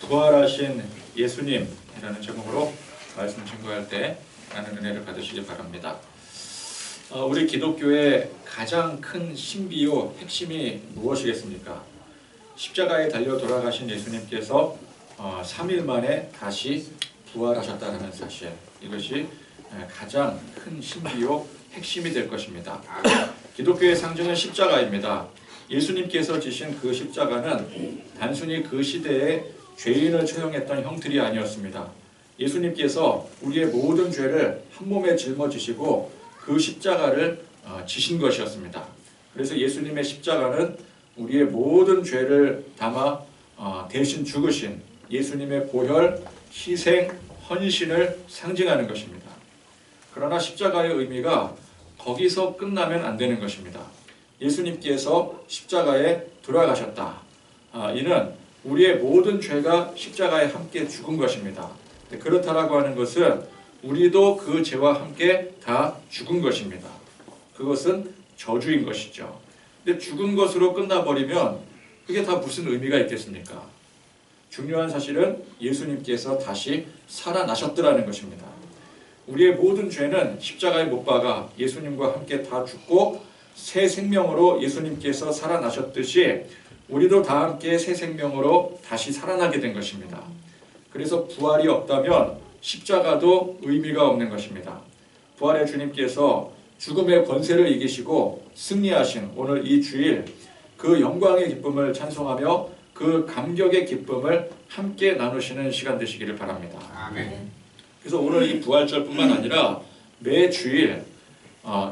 부활하신 예수님이라는 제목으로 말씀 증거할 때 많은 은혜를 받으시기 바랍니다. 우리 기독교의 가장 큰 신비요 핵심이 무엇이겠습니까? 십자가에 달려 돌아가신 예수님께서 3일 만에 다시 부활하셨다는 사실, 이것이 가장 큰 신비요 핵심이 될 것입니다. 기독교의 상징은 십자가입니다. 예수님께서 지신 그 십자가는 단순히 그 시대에 죄인을 처형했던 형틀이 아니었습니다. 예수님께서 우리의 모든 죄를 한 몸에 짊어지시고 그 십자가를 지신 것이었습니다. 그래서 예수님의 십자가는 우리의 모든 죄를 담아 대신 죽으신 예수님의 보혈, 희생, 헌신을 상징하는 것입니다. 그러나 십자가의 의미가 거기서 끝나면 안 되는 것입니다. 예수님께서 십자가에 돌아가셨다. 이는 우리의 모든 죄가 십자가에 함께 죽은 것입니다. 그렇다라고 하는 것은 우리도 그 죄와 함께 다 죽은 것입니다. 그것은 저주인 것이죠. 근데 죽은 것으로 끝나버리면 그게 다 무슨 의미가 있겠습니까? 중요한 사실은 예수님께서 다시 살아나셨더라는 것입니다. 우리의 모든 죄는 십자가에 못 박아 예수님과 함께 다 죽고 새 생명으로 예수님께서 살아나셨듯이 우리도 다 함께 새 생명으로 다시 살아나게 된 것입니다. 그래서 부활이 없다면 십자가도 의미가 없는 것입니다. 부활의 주님께서 죽음의 권세를 이기시고 승리하신 오늘 이 주일, 그 영광의 기쁨을 찬송하며 그 감격의 기쁨을 함께 나누시는 시간 되시기를 바랍니다. 아멘. 그래서 오늘 이 부활절뿐만 아니라 매 주일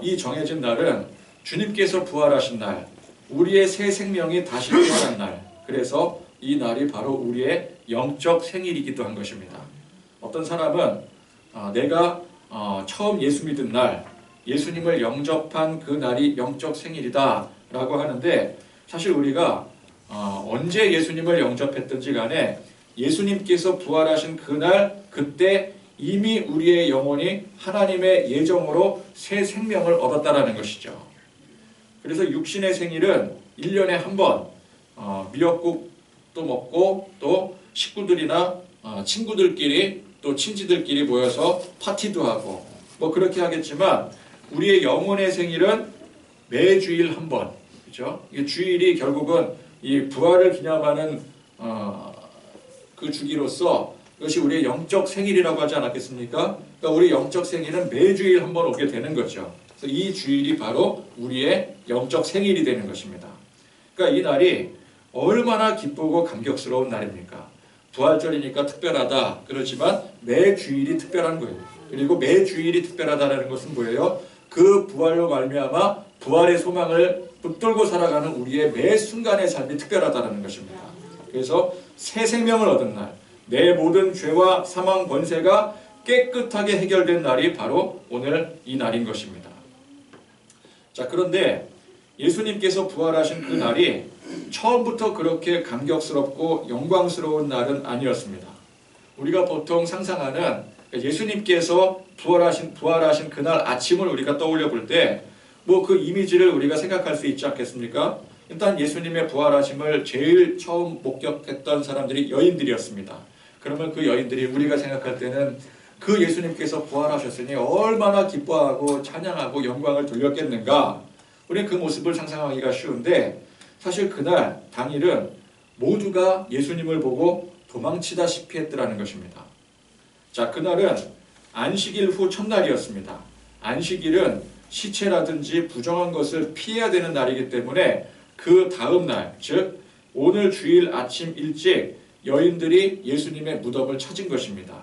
이 정해진 날은 주님께서 부활하신 날, 우리의 새 생명이 다시 태어난 날, 그래서 이 날이 바로 우리의 영적 생일이기도 한 것입니다. 어떤 사람은 내가 처음 예수 믿은 날, 예수님을 영접한 그 날이 영적 생일이다 라고 하는데, 사실 우리가 언제 예수님을 영접했든지 간에 예수님께서 부활하신 그날, 그때 이미 우리의 영혼이 하나님의 예정으로 새 생명을 얻었다라는 것이죠. 그래서 육신의 생일은 1년에 한 번 미역국도 먹고 또 식구들이나 친구들끼리 또 친지들끼리 모여서 파티도 하고 뭐 그렇게 하겠지만, 우리의 영혼의 생일은 매주일 한 번, 그렇죠? 이 주일이 결국은 이 부활을 기념하는 그 주기로서 이것이 우리의 영적 생일이라고 하지 않았겠습니까? 그러니까 우리 영적 생일은 매주일 한 번 오게 되는 거죠. 그래서 이 주일이 바로 우리의 영적 생일이 되는 것입니다. 그러니까 이 날이 얼마나 기쁘고 감격스러운 날입니까? 부활절이니까 특별하다 그렇지만 매 주일이 특별한 거예요. 그리고 매 주일이 특별하다는 것은 뭐예요? 그 부활로 말미암아 부활의 소망을 붙들고 살아가는 우리의 매 순간의 삶이 특별하다는 것입니다. 그래서 새 생명을 얻은 날, 내 모든 죄와 사망 권세가 깨끗하게 해결된 날이 바로 오늘 이 날인 것입니다. 자, 그런데 예수님께서 부활하신 그 날이 처음부터 그렇게 감격스럽고 영광스러운 날은 아니었습니다. 우리가 보통 상상하는 예수님께서 부활하신 그날 아침을 우리가 떠올려 볼 때 뭐 그 이미지를 우리가 생각할 수 있지 않겠습니까? 일단 예수님의 부활하심을 제일 처음 목격했던 사람들이 여인들이었습니다. 그러면 그 여인들이 우리가 생각할 때는 그 예수님께서 부활하셨으니 얼마나 기뻐하고 찬양하고 영광을 돌렸겠는가? 우리는 그 모습을 상상하기가 쉬운데, 사실 그날 당일은 모두가 예수님을 보고 도망치다시피 했더라는 것입니다. 자, 그날은 안식일 후 첫날이었습니다. 안식일은 시체라든지 부정한 것을 피해야 되는 날이기 때문에 그 다음 날, 즉 오늘 주일 아침 일찍 여인들이 예수님의 무덤을 찾은 것입니다.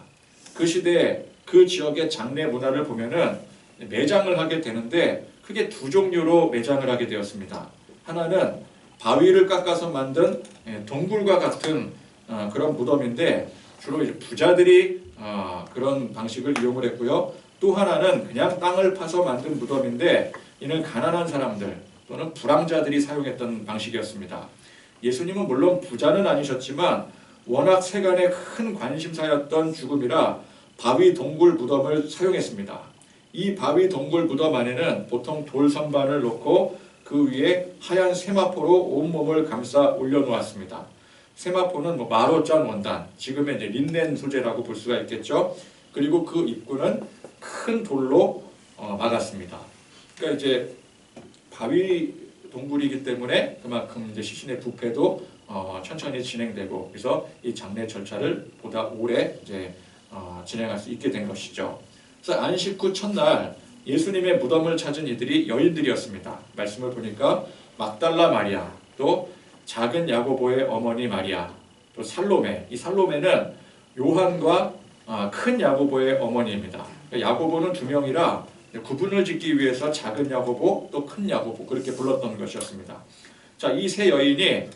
그 시대에 그 지역의 장례 문화를 보면은 매장을 하게 되는데 크게 두 종류로 매장을 하게 되었습니다. 하나는 바위를 깎아서 만든 동굴과 같은 그런 무덤인데 주로 이제 부자들이 그런 방식을 이용을 했고요. 또 하나는 그냥 땅을 파서 만든 무덤인데 이는 가난한 사람들 또는 불황자들이 사용했던 방식이었습니다. 예수님은 물론 부자는 아니셨지만 워낙 세간의 큰 관심사였던 죽음이라 바위 동굴 무덤을 사용했습니다. 이 바위 동굴 무덤 안에는 보통 돌 선반을 놓고 그 위에 하얀 세마포로 온몸을 감싸 올려놓았습니다. 세마포는 뭐 마로짠 원단, 지금의 이제 린넨 소재라고 볼 수가 있겠죠. 그리고 그 입구는 큰 돌로 막았습니다. 그러니까 이제 바위 동굴이기 때문에 그만큼 이제 시신의 부패도 천천히 진행되고, 그래서 이 장례 절차를 보다 오래 이제 진행할 수 있게 된 것이죠. 그래서 안식 후 첫날 예수님의 무덤을 찾은 이들이 여인들이었습니다. 말씀을 보니까 막달라 마리아, 또 작은 야고보의 어머니 마리아, 또 살로메. 이 살로메는 요한과 큰 야고보의 어머니입니다. 야고보는 두 명이라 구분을 짓기 위해서 작은 야고보 또 큰 야고보 그렇게 불렀던 것이었습니다. 자, 이 세 여인이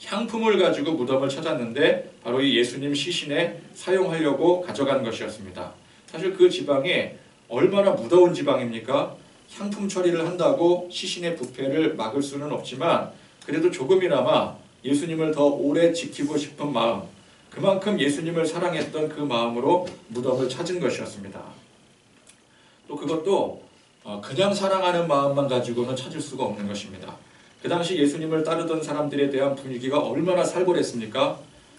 향품을 가지고 무덤을 찾았는데 바로 이 예수님 시신에 사용하려고 가져간 것이었습니다. 사실 그 지방이 얼마나 무더운 지방입니까? 향품 처리를 한다고 시신의 부패를 막을 수는 없지만 그래도 조금이나마 예수님을 더 오래 지키고 싶은 마음, 그만큼 예수님을 사랑했던 그 마음으로 무덤을 찾은 것이었습니다. 또 그것도 그냥 사랑하는 마음만 가지고는 찾을 수가 없는 것입니다. 그 당시 예수님을 따르던 사람들에 대한 분위기가 얼마나 살벌했습니까?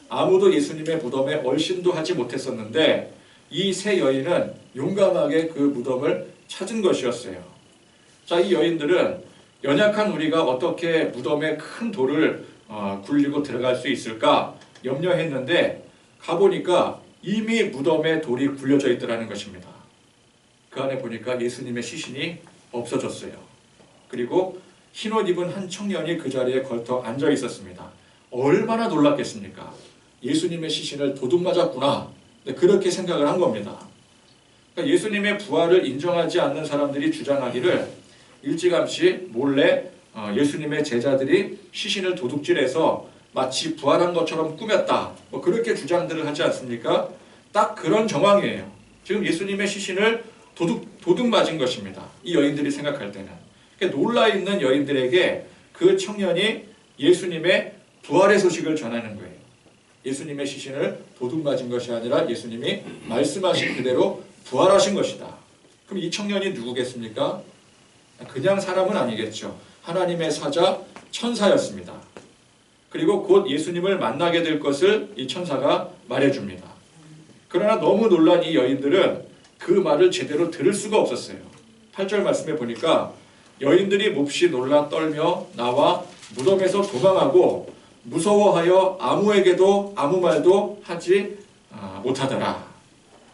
아무도 예수님의 무덤에 얼씬도 하지 못했었는데 이 세 여인은 용감하게 그 무덤을 찾은 것이었어요. 자, 이 여인들은 연약한 우리가 어떻게 무덤에 큰 돌을 굴리고 들어갈 수 있을까 염려했는데 가보니까 이미 무덤에 돌이 굴려져 있더라는 것입니다. 그 안에 보니까 예수님의 시신이 없어졌어요. 그리고 흰옷 입은 한 청년이 그 자리에 걸터 앉아 있었습니다. 얼마나 놀랐겠습니까? 예수님의 시신을 도둑 맞았구나. 그렇게 생각을 한 겁니다. 그러니까 예수님의 부활을 인정하지 않는 사람들이 주장하기를 일찌감치 몰래 예수님의 제자들이 시신을 도둑질해서 마치 부활한 것처럼 꾸몄다. 뭐 그렇게 주장들을 하지 않습니까? 딱 그런 정황이에요. 지금 예수님의 시신을 도둑 맞은 것입니다. 이 여인들이 생각할 때는. 그러니까 놀라있는 여인들에게 그 청년이 예수님의 부활의 소식을 전하는 거예요. 예수님의 시신을 도둑 맞은 것이 아니라 예수님이 말씀하신 그대로 부활하신 것이다. 그럼 이 청년이 누구겠습니까? 그냥 사람은 아니겠죠. 하나님의 사자 천사였습니다. 그리고 곧 예수님을 만나게 될 것을 이 천사가 말해줍니다. 그러나 너무 놀란 이 여인들은 그 말을 제대로 들을 수가 없었어요. 8절 말씀에 보니까 여인들이 몹시 놀라 떨며 나와 무덤에서 도망하고 무서워하여 아무에게도 아무 말도 하지 못하더라.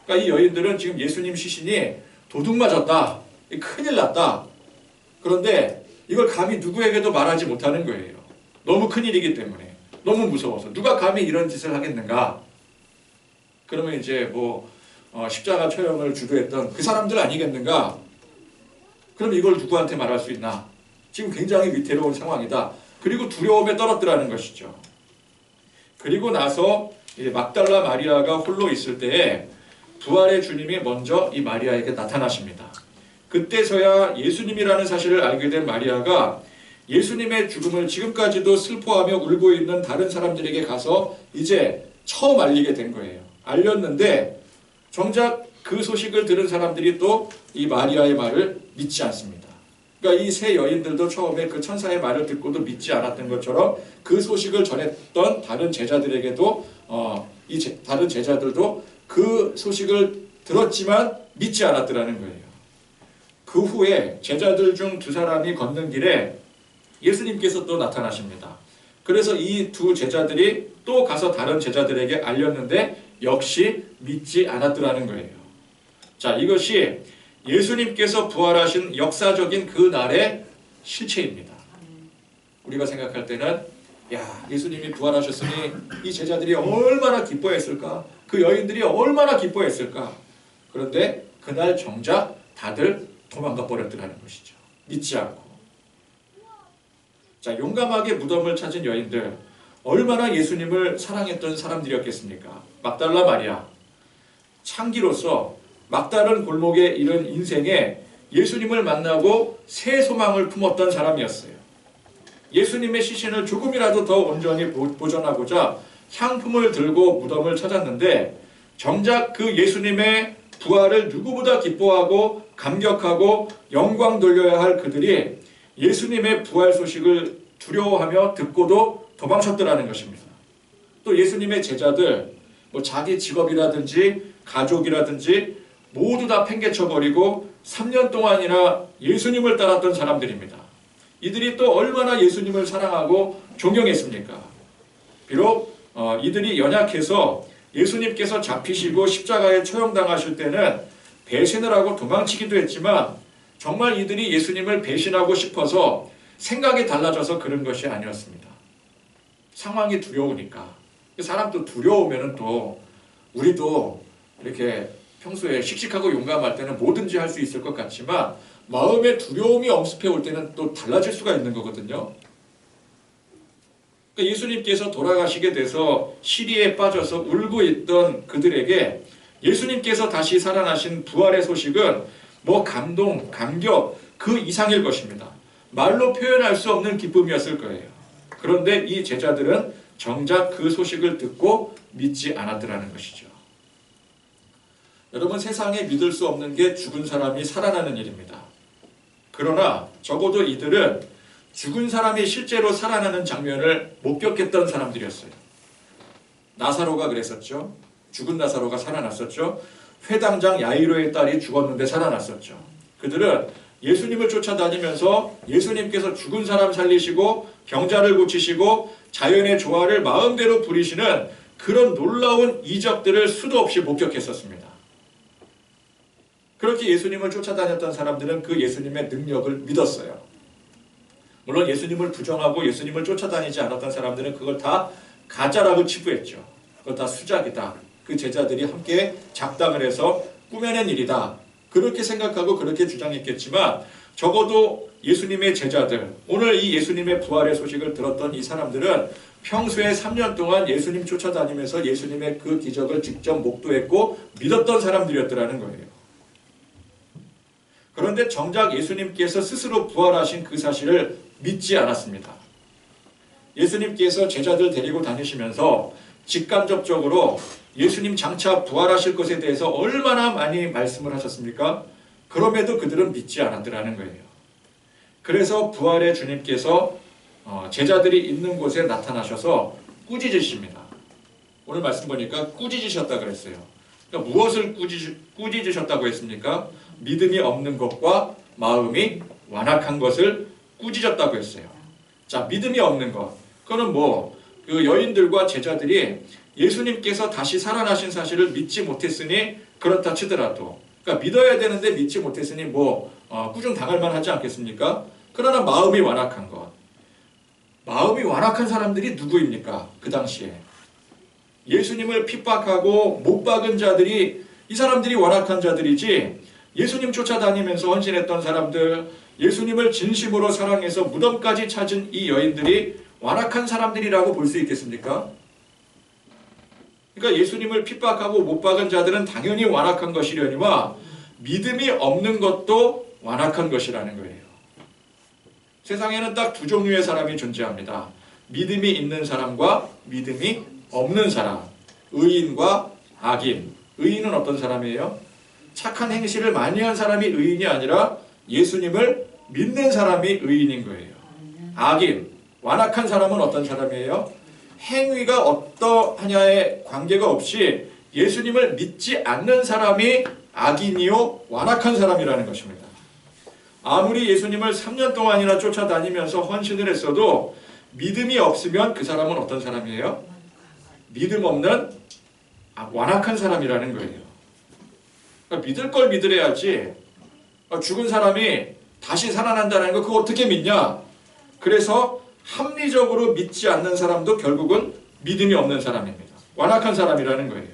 그러니까 이 여인들은 지금 예수님 시신이 도둑 맞았다. 큰일 났다. 그런데 이걸 감히 누구에게도 말하지 못하는 거예요. 너무 큰일이기 때문에. 너무 무서워서. 누가 감히 이런 짓을 하겠는가? 그러면 이제 십자가 처형을 주도했던 그 사람들 아니겠는가? 그럼 이걸 누구한테 말할 수 있나? 지금 굉장히 위태로운 상황이다. 그리고 두려움에 떨었더라는 것이죠. 그리고 나서 이제 막달라 마리아가 홀로 있을 때에 부활의 주님이 먼저 이 마리아에게 나타나십니다. 그때서야 예수님이라는 사실을 알게 된 마리아가 예수님의 죽음을 지금까지도 슬퍼하며 울고 있는 다른 사람들에게 가서 이제 처음 알리게 된 거예요. 알렸는데 정작 그 소식을 들은 사람들이 또 이 마리아의 말을 믿지 않습니다. 그러니까 이 세 여인들도 처음에 그 천사의 말을 듣고도 믿지 않았던 것처럼 그 소식을 전했던 다른 제자들에게도 다른 제자들도 그 소식을 들었지만 믿지 않았더라는 거예요. 그 후에 제자들 중 두 사람이 걷는 길에 예수님께서 또 나타나십니다. 그래서 이 두 제자들이 또 가서 다른 제자들에게 알렸는데 역시 믿지 않았더라는 거예요. 자, 이것이 예수님께서 부활하신 역사적인 그 날의 실체입니다. 우리가 생각할 때는 예수님이 부활하셨으니 이 제자들이 얼마나 기뻐했을까? 그 여인들이 얼마나 기뻐했을까? 그런데 그날 정작 다들 도망가 버렸더라는 것이죠. 믿지 않고. 자, 용감하게 무덤을 찾은 여인들, 얼마나 예수님을 사랑했던 사람들이었겠습니까? 막달라 마리아, 창기로서 막다른 골목에 이른 인생에 예수님을 만나고 새 소망을 품었던 사람이었어요. 예수님의 시신을 조금이라도 더 온전히 보존하고자 향품을 들고 무덤을 찾았는데 정작 그 예수님의 부활을 누구보다 기뻐하고 감격하고 영광 돌려야 할 그들이 예수님의 부활 소식을 두려워하며 듣고도 도망쳤더라는 것입니다. 또 예수님의 제자들, 뭐 자기 직업이라든지 가족이라든지 모두 다 팽개쳐버리고 3년 동안이나 예수님을 따랐던 사람들입니다. 이들이 또 얼마나 예수님을 사랑하고 존경했습니까? 비록 이들이 연약해서 예수님께서 잡히시고 십자가에 처형당하실 때는 배신을 하고 도망치기도 했지만 정말 이들이 예수님을 배신하고 싶어서 생각이 달라져서 그런 것이 아니었습니다. 상황이 두려우니까. 사람도 두려우면 또 우리도 이렇게 평소에 씩씩하고 용감할 때는 뭐든지 할 수 있을 것 같지만 마음에 두려움이 엄습해 올 때는 또 달라질 수가 있는 거거든요. 그러니까 예수님께서 돌아가시게 돼서 시리에 빠져서 울고 있던 그들에게 예수님께서 다시 살아나신 부활의 소식은 뭐 감동, 감격 그 이상일 것입니다. 말로 표현할 수 없는 기쁨이었을 거예요. 그런데 이 제자들은 정작 그 소식을 듣고 믿지 않았더라는 것이죠. 여러분, 세상에 믿을 수 없는 게 죽은 사람이 살아나는 일입니다. 그러나 적어도 이들은 죽은 사람이 실제로 살아나는 장면을 목격했던 사람들이었어요. 나사로가 그랬었죠. 죽은 나사로가 살아났었죠. 회당장 야이로의 딸이 죽었는데 살아났었죠. 그들은 예수님을 쫓아다니면서 예수님께서 죽은 사람 살리시고 병자를 고치시고 자연의 조화를 마음대로 부리시는 그런 놀라운 이적들을 수도 없이 목격했었습니다. 그렇게 예수님을 쫓아다녔던 사람들은 그 예수님의 능력을 믿었어요. 물론 예수님을 부정하고 예수님을 쫓아다니지 않았던 사람들은 그걸 다 가짜라고 치부했죠. 그거 다 수작이다. 그 제자들이 함께 작당을 해서 꾸며낸 일이다. 그렇게 생각하고 그렇게 주장했겠지만 적어도 예수님의 제자들, 오늘 이 예수님의 부활의 소식을 들었던 이 사람들은 평소에 3년 동안 예수님 쫓아다니면서 예수님의 그 기적을 직접 목도했고 믿었던 사람들이었더라는 거예요. 그런데 정작 예수님께서 스스로 부활하신 그 사실을 믿지 않았습니다. 예수님께서 제자들 데리고 다니시면서 직간접적으로 예수님 장차 부활하실 것에 대해서 얼마나 많이 말씀을 하셨습니까? 그럼에도 그들은 믿지 않았더라는 거예요. 그래서 부활의 주님께서 제자들이 있는 곳에 나타나셔서 꾸짖으십니다. 오늘 말씀 보니까 꾸짖으셨다 그랬어요. 그러니까 무엇을 꾸짖으셨다고 했습니까? 믿음이 없는 것과 마음이 완악한 것을 꾸짖었다고 했어요. 자, 믿음이 없는 것. 그거는 그 여인들과 제자들이 예수님께서 다시 살아나신 사실을 믿지 못했으니 그렇다 치더라도, 그러니까 믿어야 되는데 믿지 못했으니 꾸중 당할 만하지 않겠습니까? 그러나 마음이 완악한 것. 마음이 완악한 사람들이 누구입니까? 그 당시에 예수님을 핍박하고 못 박은 자들이, 이 사람들이 완악한 자들이지, 예수님 쫓아다니면서 헌신했던 사람들, 예수님을 진심으로 사랑해서 무덤까지 찾은 이 여인들이 완악한 사람들이라고 볼 수 있겠습니까? 그러니까 예수님을 핍박하고 못 박은 자들은 당연히 완악한 것이려니와 믿음이 없는 것도 완악한 것이라는 거예요. 세상에는 딱 두 종류의 사람이 존재합니다. 믿음이 있는 사람과 믿음이 없는 사람. 의인과 악인. 의인은 어떤 사람이에요? 착한 행실을 많이 한 사람이 의인이 아니라 예수님을 믿는 사람이 의인인 거예요. 악인, 완악한 사람은 어떤 사람이에요? 행위가 어떠하냐에 관계가 없이 예수님을 믿지 않는 사람이 악인이요 완악한 사람이라는 것입니다. 아무리 예수님을 3년 동안이나 쫓아다니면서 헌신을 했어도 믿음이 없으면 그 사람은 어떤 사람이에요? 믿음 없는 완악한 사람이라는 거예요. 그러니까 믿을 걸 믿으래야지. 죽은 사람이 다시 살아난다는 거 그거 어떻게 믿냐? 그래서 합리적으로 믿지 않는 사람도 결국은 믿음이 없는 사람입니다. 완악한 사람이라는 거예요.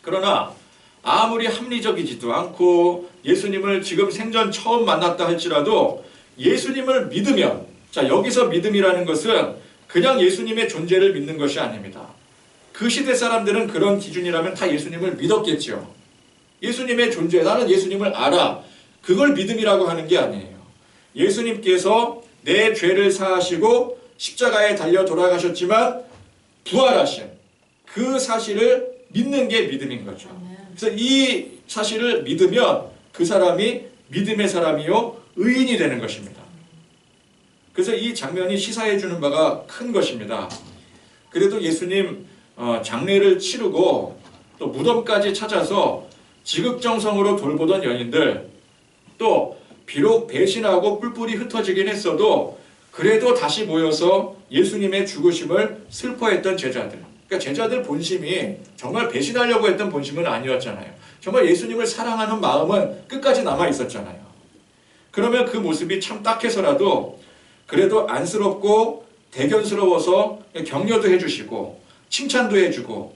그러나 아무리 합리적이지도 않고 예수님을 지금 생전 처음 만났다 할지라도 예수님을 믿으면, 자, 여기서 믿음이라는 것은 그냥 예수님의 존재를 믿는 것이 아닙니다. 그 시대 사람들은 그런 기준이라면 다 예수님을 믿었겠죠. 예수님의 존재, 나는 예수님을 알아. 그걸 믿음이라고 하는 게 아니에요. 예수님께서 내 죄를 사하시고 십자가에 달려 돌아가셨지만 부활하신 그 사실을 믿는 게 믿음인 거죠. 그래서 이 사실을 믿으면 그 사람이 믿음의 사람이요 의인이 되는 것입니다. 그래서 이 장면이 시사해 주는 바가 큰 것입니다. 그래도 예수님 장례를 치르고 또 무덤까지 찾아서 지극정성으로 돌보던 연인들, 또 비록 배신하고 뿔뿔이 흩어지긴 했어도 그래도 다시 모여서 예수님의 죽으심을 슬퍼했던 제자들. 그러니까 제자들 본심이 정말 배신하려고 했던 본심은 아니었잖아요. 정말 예수님을 사랑하는 마음은 끝까지 남아 있었잖아요. 그러면 그 모습이 참 딱해서라도 그래도 안쓰럽고 대견스러워서 격려도 해주시고 칭찬도 해주고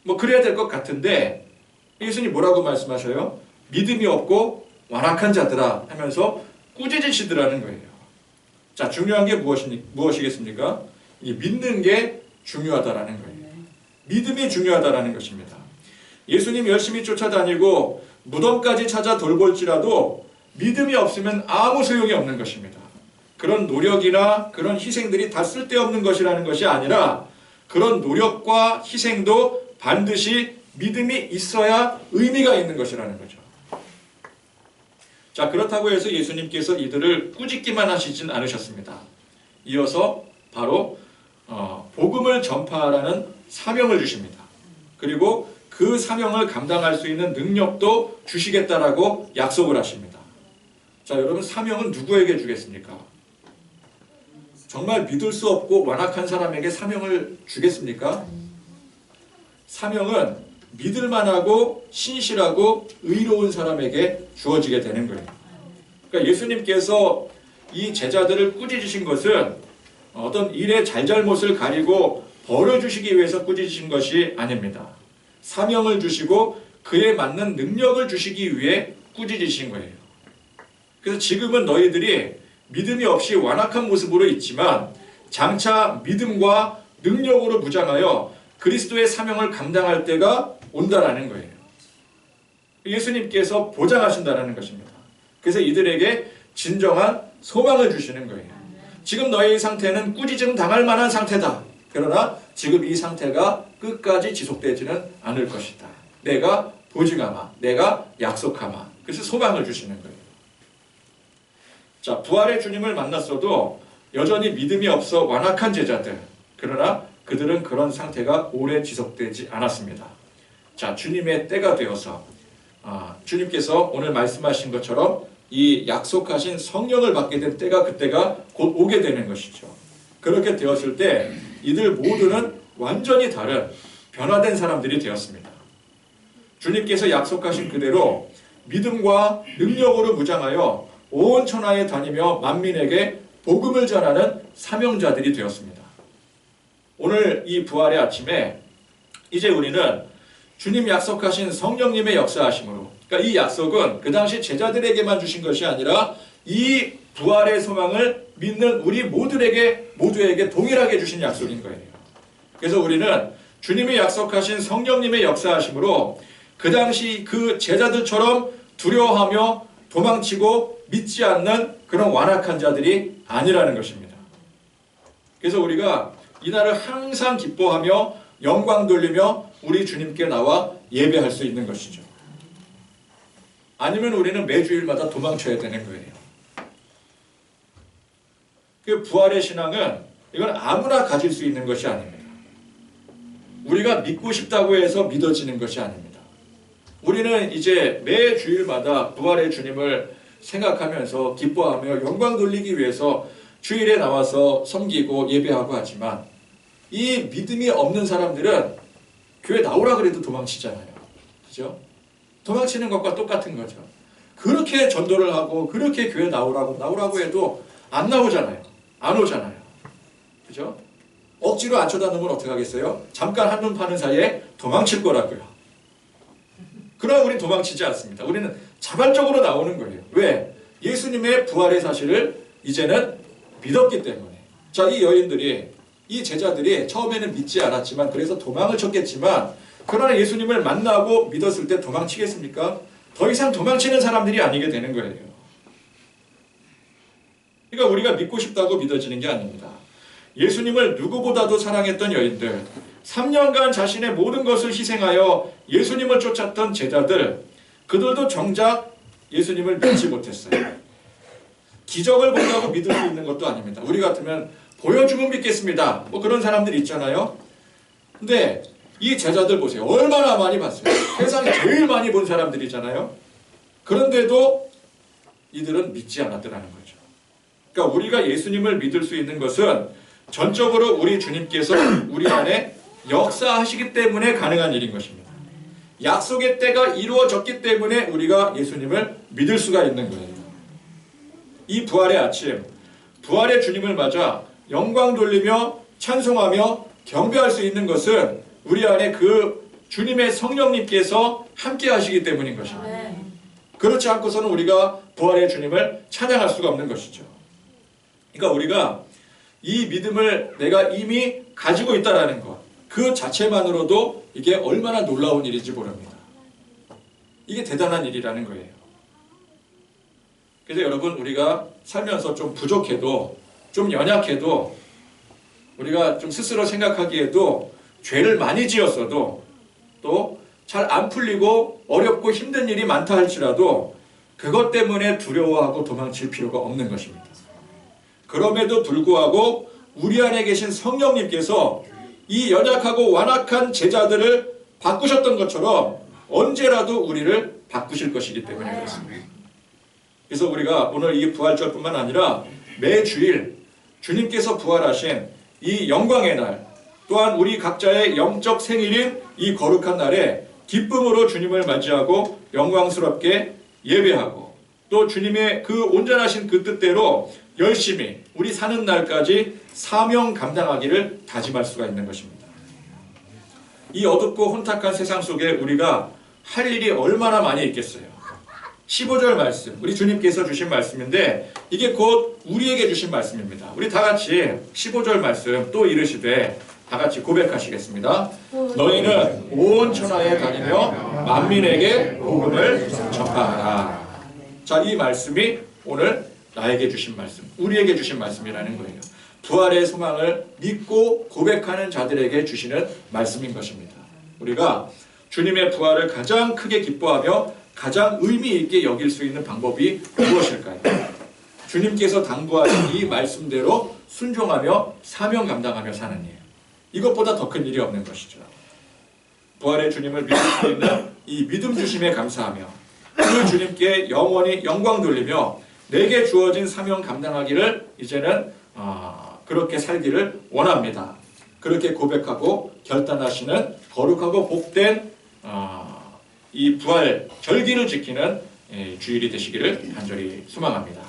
뭐 그래야 될 것 같은데 예수님 뭐라고 말씀하셔요? 믿음이 없고 완악한 자들아 하면서 꾸짖으시더라는 거예요. 자, 중요한 게 무엇이겠습니까? 이 믿는 게 중요하다라는 거예요. 믿음이 중요하다라는 것입니다. 예수님 열심히 쫓아다니고 무덤까지 찾아 돌볼지라도 믿음이 없으면 아무 소용이 없는 것입니다. 그런 노력이나 그런 희생들이 다 쓸데없는 것이라는 것이 아니라 그런 노력과 희생도 반드시 믿음이 있어야 의미가 있는 것이라는 거죠. 자, 그렇다고 해서 예수님께서 이들을 꾸짖기만 하시진 않으셨습니다. 이어서 바로 복음을 전파하라는 사명을 주십니다. 그리고 그 사명을 감당할 수 있는 능력도 주시겠다라고 약속을 하십니다. 자, 여러분, 사명은 누구에게 주겠습니까? 정말 믿을 수 없고 완악한 사람에게 사명을 주겠습니까? 사명은 믿을 만하고 신실하고 의로운 사람에게 주어지게 되는 거예요. 그러니까 예수님께서 이 제자들을 꾸짖으신 것은 어떤 일의 잘잘못을 가리고 벌을 주시기 위해서 꾸짖으신 것이 아닙니다. 사명을 주시고 그에 맞는 능력을 주시기 위해 꾸짖으신 거예요. 그래서 지금은 너희들이 믿음이 없이 완악한 모습으로 있지만 장차 믿음과 능력으로 무장하여 그리스도의 사명을 감당할 때가 온다라는 거예요. 예수님께서 보장하신다라는 것입니다. 그래서 이들에게 진정한 소망을 주시는 거예요. 지금 너의 상태는 꾸짖음 당할 만한 상태다. 그러나 지금 이 상태가 끝까지 지속되지는 않을 것이다. 내가 보증하마, 내가 약속하마. 그래서 소망을 주시는 거예요. 자, 부활의 주님을 만났어도 여전히 믿음이 없어 완악한 제자들. 그러나 그들은 그런 상태가 오래 지속되지 않았습니다. 자, 주님의 때가 되어서 주님께서 오늘 말씀하신 것처럼 이 약속하신 성령을 받게 된 때가 그때가 곧 오게 되는 것이죠. 그렇게 되었을 때 이들 모두는 완전히 다른 변화된 사람들이 되었습니다. 주님께서 약속하신 그대로 믿음과 능력으로 무장하여 온 천하에 다니며 만민에게 복음을 전하는 사명자들이 되었습니다. 오늘 이 부활의 아침에 이제 우리는 주님 약속하신 성령님의 역사하심으로, 그러니까 이 약속은 그 당시 제자들에게만 주신 것이 아니라 이 부활의 소망을 믿는 우리 모두에게 동일하게 주신 약속인 거예요. 그래서 우리는 주님이 약속하신 성령님의 역사하심으로 그 당시 그 제자들처럼 두려워하며 도망치고 믿지 않는 그런 완악한 자들이 아니라는 것입니다. 그래서 우리가 이날을 항상 기뻐하며 영광 돌리며 우리 주님께 나와 예배할 수 있는 것이죠. 아니면 우리는 매주일마다 도망쳐야 되는 거예요. 그 부활의 신앙은 이건 아무나 가질 수 있는 것이 아닙니다. 우리가 믿고 싶다고 해서 믿어지는 것이 아닙니다. 우리는 이제 매 주일마다 부활의 주님을 생각하면서 기뻐하며 영광 돌리기 위해서 주일에 나와서 섬기고 예배하고 하지만 이 믿음이 없는 사람들은 교회 나오라 그래도 도망치잖아요. 그죠? 도망치는 것과 똑같은 거죠. 그렇게 전도를 하고 그렇게 교회 나오라고 해도 안 나오잖아요. 안 오잖아요. 그죠? 억지로 안 쳐다놓으면 어떻게 하겠어요? 잠깐 한눈 파는 사이에 도망칠 거라고요. 그러나 우리는 도망치지 않습니다. 우리는 자발적으로 나오는 거예요. 왜? 예수님의 부활의 사실을 이제는 믿었기 때문에. 자, 이 여인들이, 이 제자들이 처음에는 믿지 않았지만 그래서 도망을 쳤겠지만 그러나 예수님을 만나고 믿었을 때 도망치겠습니까? 더 이상 도망치는 사람들이 아니게 되는 거예요. 그러니까 우리가 믿고 싶다고 믿어지는 게 아닙니다. 예수님을 누구보다도 사랑했던 여인들, 3년간 자신의 모든 것을 희생하여 예수님을 쫓았던 제자들, 그들도 정작 예수님을 믿지 못했어요. 기적을 본다고 믿을 수 있는 것도 아닙니다. 우리 같으면 보여주면 믿겠습니다. 뭐 그런 사람들 있잖아요. 근데 이 제자들 보세요. 얼마나 많이 봤어요. 세상에 제일 많이 본 사람들이잖아요. 그런데도 이들은 믿지 않았더라는 거죠. 그러니까 우리가 예수님을 믿을 수 있는 것은 전적으로 우리 주님께서 우리 안에 역사하시기 때문에 가능한 일인 것입니다. 약속의 때가 이루어졌기 때문에 우리가 예수님을 믿을 수가 있는 거예요. 이 부활의 아침, 부활의 주님을 맞아 영광 돌리며 찬송하며 경배할 수 있는 것은 우리 안에 그 주님의 성령님께서 함께 하시기 때문인 것입니다. 그렇지 않고서는 우리가 부활의 주님을 찬양할 수가 없는 것이죠. 그러니까 우리가 이 믿음을 내가 이미 가지고 있다는 것, 그 자체만으로도 이게 얼마나 놀라운 일인지 모릅니다. 이게 대단한 일이라는 거예요. 그래서 여러분, 우리가 살면서 좀 부족해도, 좀 연약해도, 우리가 좀 스스로 생각하기에도 죄를 많이 지었어도, 또 잘 안 풀리고 어렵고 힘든 일이 많다 할지라도 그것 때문에 두려워하고 도망칠 필요가 없는 것입니다. 그럼에도 불구하고 우리 안에 계신 성령님께서 이 연약하고 완악한 제자들을 바꾸셨던 것처럼 언제라도 우리를 바꾸실 것이기 때문에 그렇습니다. 그래서 우리가 오늘 이 부활절뿐만 아니라 매 주일 주님께서 부활하신 이 영광의 날, 또한 우리 각자의 영적 생일인 이 거룩한 날에 기쁨으로 주님을 맞이하고 영광스럽게 예배하고 또 주님의 그 온전하신 그 뜻대로 열심히 우리 사는 날까지 사명 감당하기를 다짐할 수가 있는 것입니다. 이 어둡고 혼탁한 세상 속에 우리가 할 일이 얼마나 많이 있겠어요. 15절 말씀, 우리 주님께서 주신 말씀인데 이게 곧 우리에게 주신 말씀입니다. 우리 다 같이 15절 말씀 또 이르시되 다 같이 고백하시겠습니다. 너희는 온 천하에 다니며 만민에게 복음을 전파하라. 자, 이 말씀이 오늘 나에게 주신 말씀, 우리에게 주신 말씀이라는 거예요. 부활의 소망을 믿고 고백하는 자들에게 주시는 말씀인 것입니다. 우리가 주님의 부활을 가장 크게 기뻐하며 가장 의미 있게 여길 수 있는 방법이 무엇일까요? 주님께서 당부하신 이 말씀대로 순종하며 사명 감당하며 사는 일. 이것보다 더 큰 일이 없는 것이죠. 부활의 주님을 믿을 수 있는 이 믿음 주심에 감사하며 그 주님께 영원히 영광 돌리며 내게 주어진 사명 감당하기를 이제는 그렇게 살기를 원합니다. 그렇게 고백하고 결단하시는 거룩하고 복된 이 부활 절기를 지키는 주일이 되시기를 간절히 소망합니다.